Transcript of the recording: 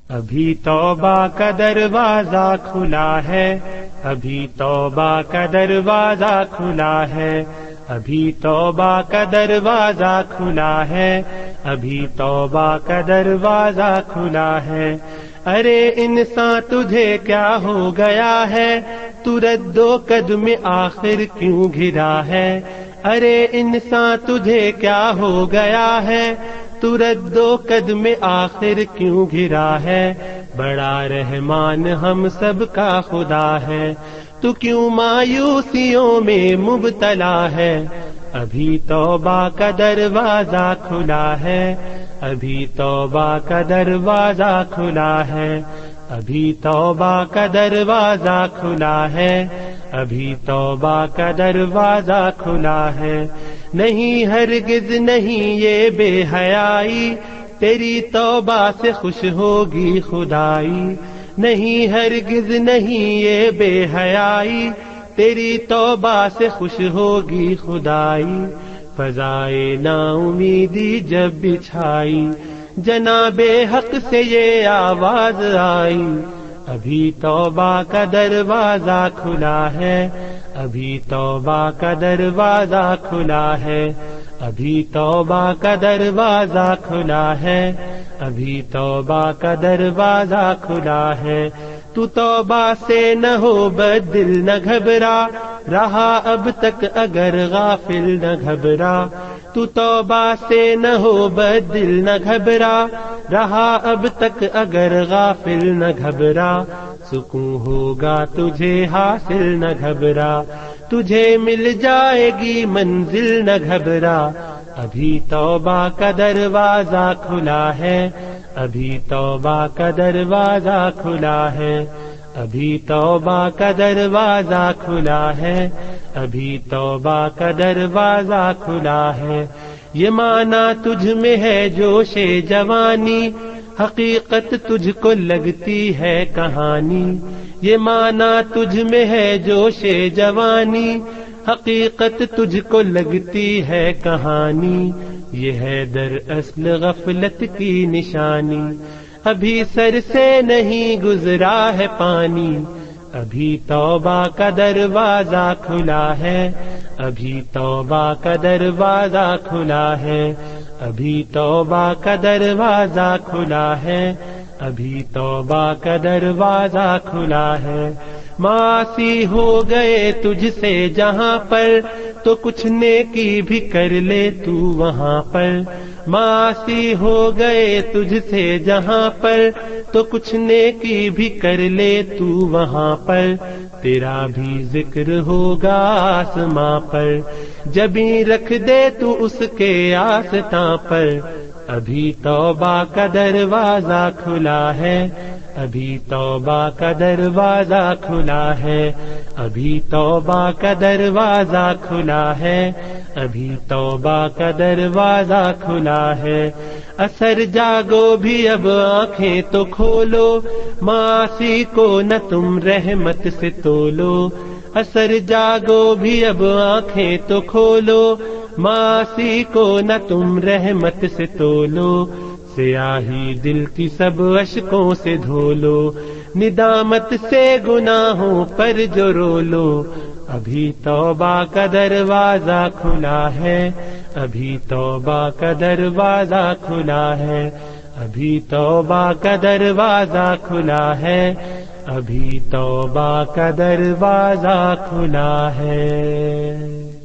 ابھی توبہ کا دروازہ کھلا ہے، ابھی توبہ کا دروازہ کھلا ہے، ابھی توبہ کا دروازہ کھلا ہے، ابھی توبہ کا دروازہ کھلا ہے۔ ارے انسان تجھے کیا ہو گیا ہے، تو رد و قدم آخر کیوں گھرا ہے؟ ارے انسان تجھے کیا ہو گیا ہے، تو رد و قدم آخر کیوں گھرا ہے؟ بڑا رحمان ہم سب کا خدا ہے، تو کیوں مایوسیوں میں مبتلا ہے؟ ابھی توبہ کا دروازہ کھلا ہے، ابھی توبہ کا دروازہ کھلا ہے، ابھی توبہ کا دروازہ کھلا ہے، ابھی توبہ کا دروازہ کھلا ہے۔ نہیں ہرگز نہیں یہ بے حیائی، تیری توبہ سے خوش ہوگی خدائی۔ نہیں ہرگز نہیں یہ بے حیائی، تیری توبہ سے خوش ہوگی خدائی۔ فضائے نا امیدی جب بچھائی، جناب حق سے یہ آواز آئی، ابھی توبہ کا دروازہ کھلا ہے، ابھی توبہ کا دروازہ کھلا ہے، ابھی توبہ کا دروازہ کھلا ہے، ابھی توبہ کا دروازہ کھلا ہے۔ تو توبہ سے نہ ہو بدل نہ گھبرا، رہا اب تک اگر غافل نہ گھبرا۔ تو توبہ سے نہ ہو بدل نہ گھبرا، رہا اب تک اگر غافل نہ گھبرا۔ سکون ہوگا تجھے حاصل نہ گھبرا، تجھے مل جائے گی منزل نہ گھبرا۔ ابھی توبہ کا دروازہ کھلا ہے، ابھی توبہ کا دروازہ کھلا ہے، ابھی توبہ کا دروازہ کھلا ہے، ابھی توبہ کا دروازہ کھلا ہے۔ یہ مانا تجھ میں ہے جوش جوانی، حقیقت تجھ کو لگتی ہے کہانی۔ یہ مانا تجھ میں ہے جوش جوانی، حقیقت تجھ کو لگتی ہے کہانی۔ یہ ہے دراصل غفلت کی نشانی، ابھی سر سے نہیں گزرا ہے پانی۔ ابھی توبہ کا دروازہ کھلا ہے، ابھی توبہ کا دروازہ کھلا ہے، ابھی توبہ کا دروازہ کھلا ہے، ابھی توبہ کا دروازہ کھلا ہے۔ معاصی ہو گئے تجھ سے جہاں پر، تو کچھ نیکی بھی کر لے تو وہاں پر۔ معاصی ہو گئے تجھ سے جہاں پر، تو کچھ نیکی بھی کر لے تو وہاں پر۔ تیرا بھی ذکر ہوگا آسماں پر، جبیں رکھ دے تو اس کے آستاں پر۔ ابھی توبہ کا دروازہ کھلا ہے، ابھی توبہ کا دروازہ کھلا ہے، ابھی توبہ کا دروازہ کھلا ہے، ابھی توبہ کا دروازہ کھلا ہے۔ اثر جاگو بھی اب آنکھیں تو کھولو، معاصی کو نہ تم رحمت سے تولو۔ اثر جاگو بھی اب آنکھیں تو کھولو، معاصی کو نہ تم رحمت سے تولو۔ سیاہی دل کی سب اشکوں سے دھو لو، ندامت سے گناہوں پر جو رو لو۔ ابھی توبہ کا دروازہ کھلا ہے، ابھی توبہ کا دروازہ کھلا ہے، ابھی توبہ کا دروازہ کھلا ہے، ابھی توبہ کا دروازہ کھلا ہے۔